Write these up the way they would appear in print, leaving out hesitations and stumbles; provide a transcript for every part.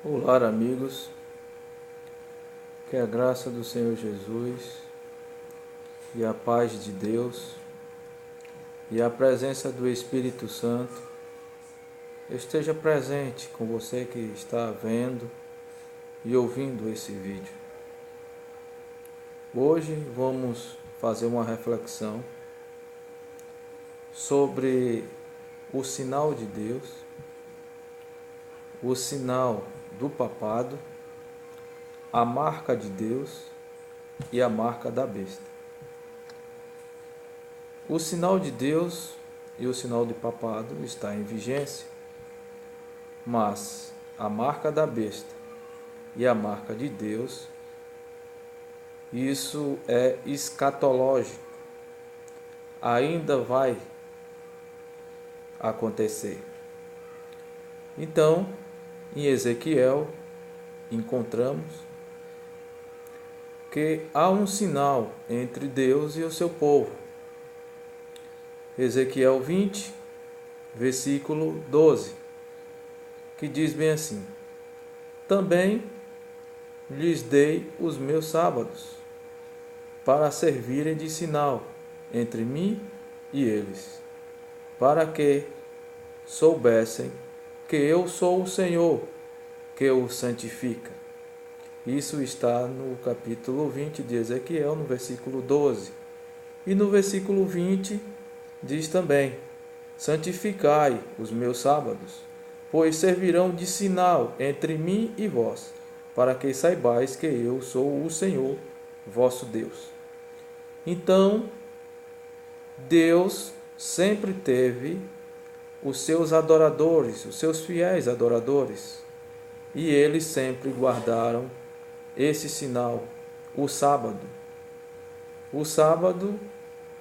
Olá, amigos, que a graça do Senhor Jesus e a paz de Deus e a presença do Espírito Santo esteja presente com você que está vendo e ouvindo esse vídeo. Hoje vamos fazer uma reflexão sobre o sinal de Deus, o sinal do papado, a marca de Deus e a marca da besta. O sinal de Deus e o sinal do papado está em vigência, mas a marca da besta e a marca de Deus, isso é escatológico, ainda vai acontecer. Então, em Ezequiel, encontramos que há um sinal entre Deus e o seu povo. Ezequiel 20, versículo 12, que diz bem assim: Também lhes dei os meus sábados, para servirem de sinal entre mim e eles, para que soubessem que eu sou o Senhor, que os santifica. Isso está no capítulo 20 de Ezequiel, no versículo 12. E no versículo 20 diz também: Santificai os meus sábados, pois servirão de sinal entre mim e vós, para que saibais que eu sou o Senhor, vosso Deus. Então, Deus sempre teve os seus adoradores, os seus fiéis adoradores, e eles sempre guardaram esse sinal, o sábado. O sábado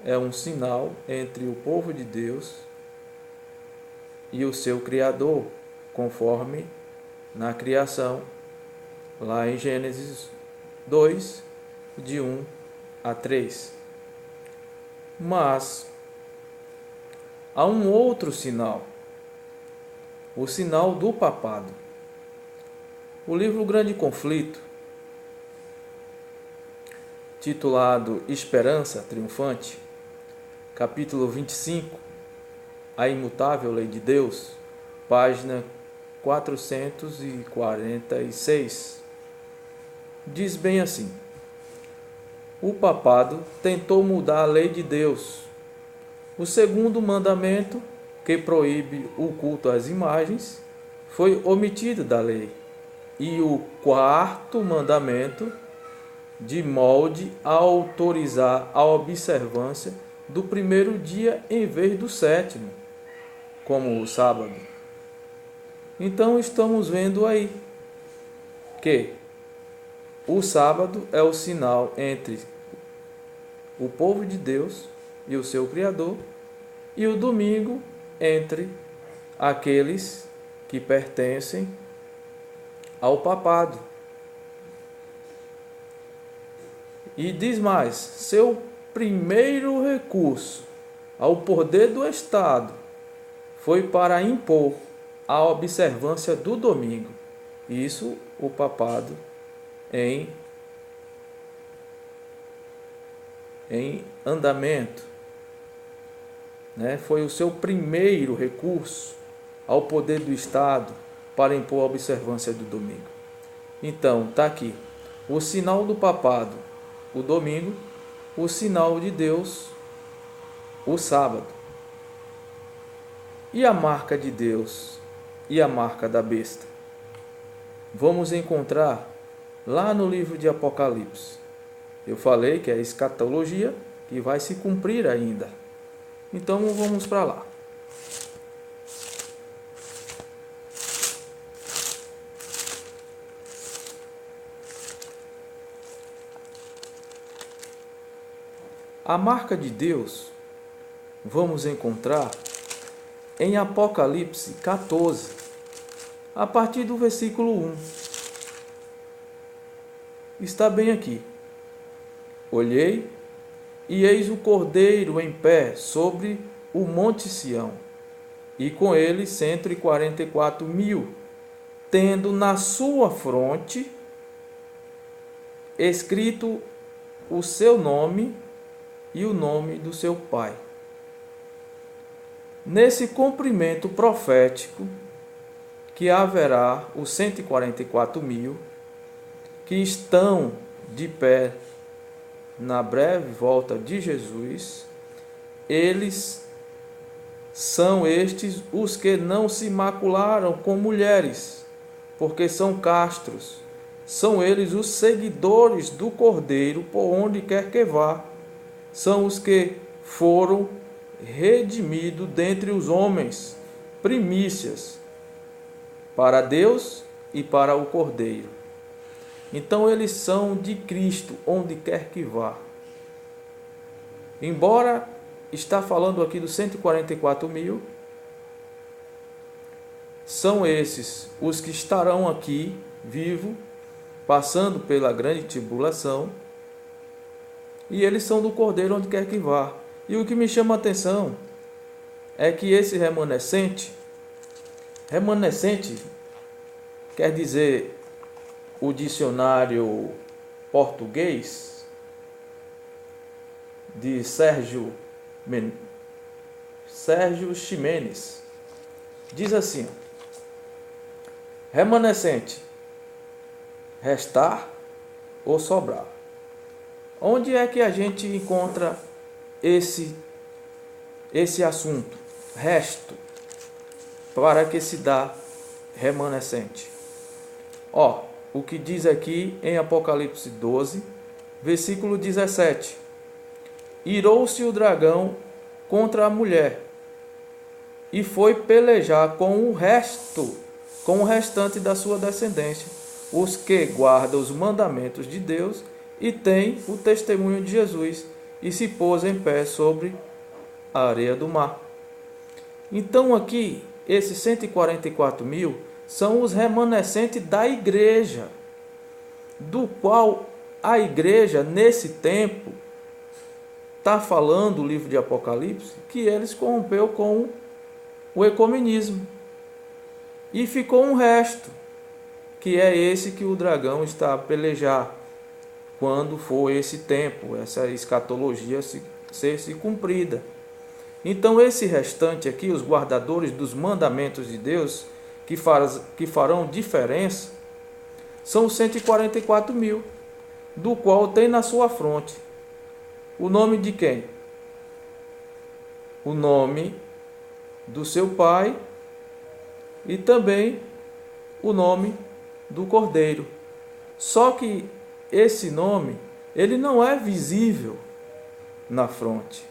é um sinal entre o povo de Deus e o seu Criador, conforme na criação, lá em Gênesis 2, de 1 a 3. Mas há um outro sinal, o sinal do papado. O livro Grande Conflito, titulado Esperança Triunfante, capítulo 25, A Imutável Lei de Deus, página 446, diz bem assim: O papado tentou mudar a lei de Deus. O segundo mandamento, que proíbe o culto às imagens, foi omitido da lei. E o quarto mandamento, de molde a autorizar a observância do primeiro dia em vez do sétimo, como o sábado. Então estamos vendo aí que o sábado é o sinal entre o povo de Deus e o seu Criador, e o domingo entre aqueles que pertencem ao papado. E diz mais: seu primeiro recurso ao poder do Estado foi para impor a observância do domingo. Isso o papado em andamento, foi o seu primeiro recurso ao poder do Estado para impor a observância do domingo. Então, está aqui o sinal do papado, o domingo, o sinal de Deus, o sábado. E a marca de Deus e a marca da besta? Vamos encontrar lá no livro de Apocalipse. Eu falei que é a escatologia que vai se cumprir ainda. Então vamos para lá. A marca de Deus vamos encontrar em Apocalipse 14, a partir do versículo 1. Está bem aqui: Olhei, e eis o Cordeiro em pé sobre o monte Sião, e com ele 144.000, tendo na sua fronte escrito o seu nome e o nome do seu pai. Nesse cumprimento profético, que haverá os 144.000 que estão de pé na breve volta de Jesus, eles são estes os que não se macularam com mulheres, porque são castros. São eles os seguidores do Cordeiro por onde quer que vá. São os que foram redimidos dentre os homens, primícias para Deus e para o Cordeiro. Então eles são de Cristo onde quer que vá. Embora está falando aqui dos 144.000, são esses os que estarão aqui vivos, passando pela grande tribulação, e eles são do Cordeiro onde quer que vá. E o que me chama a atenção é que esse remanescente quer dizer, o dicionário português de Sérgio Ximenes diz assim: remanescente, restar ou sobrar. Onde é que a gente encontra esse assunto? Resto. Para que se dá remanescente? O que diz aqui em Apocalipse 12, versículo 17. Irou-se o dragão contra a mulher e foi pelejar com o restante da sua descendência, os que guardam os mandamentos de Deus e têm o testemunho de Jesus, e se pôs em pé sobre a areia do mar. Então aqui, esses 144.000 são os remanescentes da igreja, do qual a igreja, nesse tempo, está falando o livro de Apocalipse, que eles corrompeu com o ecumenismo. E ficou um resto, que é esse que o dragão está a pelejar, quando for esse tempo, essa escatologia ser cumprida. Então esse restante aqui, os guardadores dos mandamentos de Deus, que farão diferença, são 144.000, do qual tem na sua fronte o nome de quem? O nome do seu pai e também o nome do Cordeiro. Só que esse nome, ele não é visível na fronte.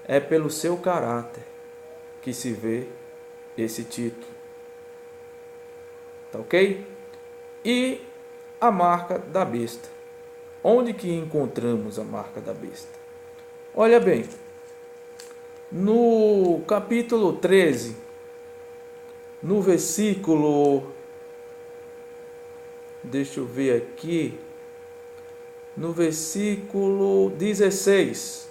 É pelo seu caráter que se vê esse título. Tá ok? E a marca da besta. Onde que encontramos a marca da besta? Olha bem, no capítulo 13, no versículo, deixa eu ver aqui, no versículo 16,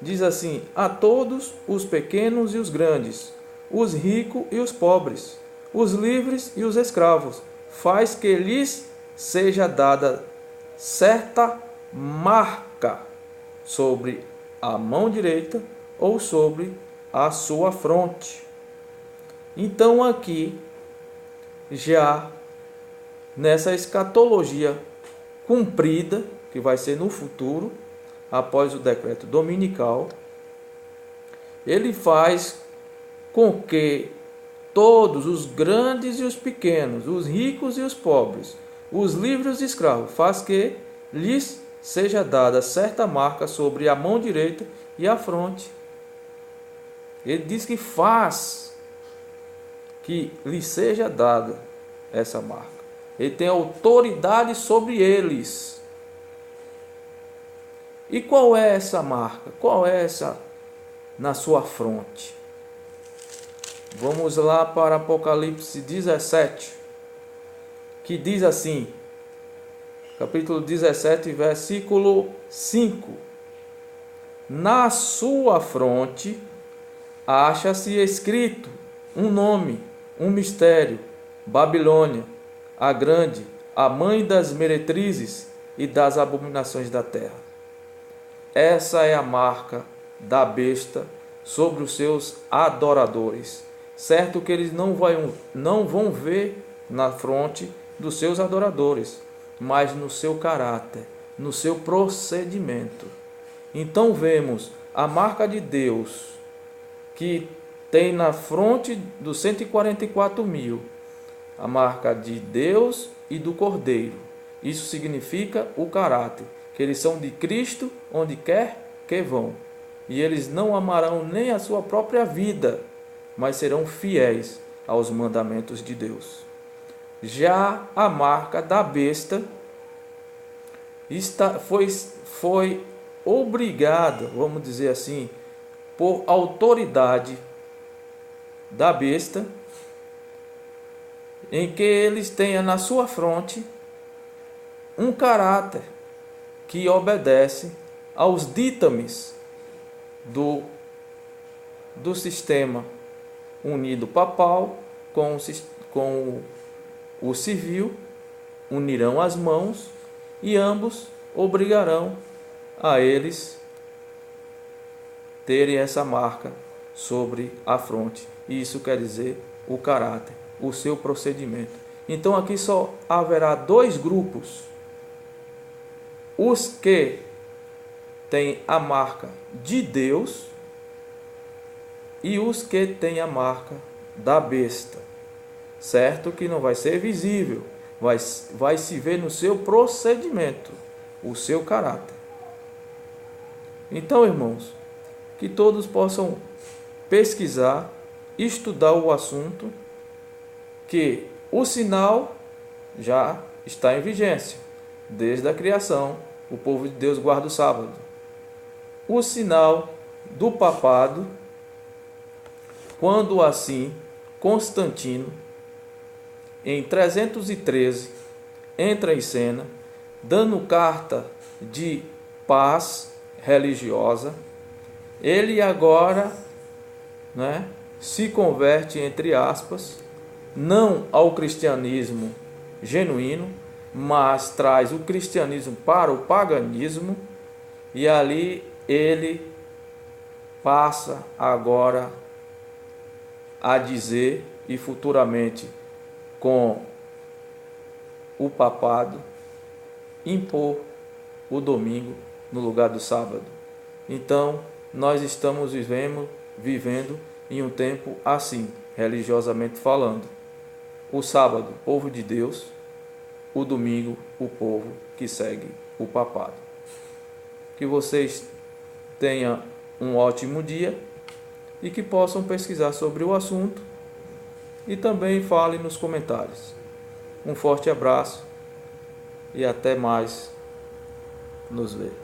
diz assim: a todos os pequenos e os grandes, os ricos e os pobres, os livres e os escravos, faz que lhes seja dada certa marca sobre a mão direita ou sobre a sua fronte. Então aqui, já nessa escatologia cumprida, que vai ser no futuro, após o decreto dominical, ele faz com que todos, os grandes e os pequenos, os ricos e os pobres, os livres e os escravos, faz que lhes seja dada certa marca sobre a mão direita e a fronte. Ele diz que faz que lhe seja dada essa marca. Ele tem autoridade sobre eles. E qual é essa marca? Qual é essa na sua fronte? Vamos lá para Apocalipse 17, que diz assim, capítulo 17, versículo 5. Na sua fronte acha-se escrito um nome, um mistério: Babilônia, a grande, a mãe das meretrizes e das abominações da terra. Essa é a marca da besta sobre os seus adoradores. Certo que eles não vão ver na fronte dos seus adoradores, mas no seu caráter, no seu procedimento. Então vemos a marca de Deus, que tem na fronte dos 144.000, a marca de Deus e do Cordeiro. Isso significa o caráter, que eles são de Cristo onde quer que vão. E eles não amarão nem a sua própria vida, mas serão fiéis aos mandamentos de Deus. Já a marca da besta foi obrigada, vamos dizer assim, por autoridade da besta, em que eles tenham na sua fronte um caráter que obedece aos ditames do sistema unido papal com o civil, unirão as mãos e ambos obrigarão a eles terem essa marca sobre a fronte. Isso quer dizer o caráter, o seu procedimento. Então aqui só haverá dois grupos: os que têm a marca de Deus e os que têm a marca da besta. Certo que não vai ser visível, vai se ver no seu procedimento, o seu caráter. Então, irmãos, que todos possam pesquisar, estudar o assunto, que o sinal já está em vigência. Desde a criação, o povo de Deus guarda o sábado. O sinal do papado, quando assim Constantino, em 313, entra em cena, dando carta de paz religiosa. Ele agora, se converte, entre aspas, não ao cristianismo genuíno, mas traz o cristianismo para o paganismo, e ali ele passa agora a dizer, e futuramente com o papado, impor o domingo no lugar do sábado. Então, nós estamos vivendo em um tempo assim, religiosamente falando. O sábado, povo de Deus; o domingo, o povo que segue o papado. Que vocês tenham um ótimo dia e que possam pesquisar sobre o assunto e também falem nos comentários. Um forte abraço e até mais nos ver.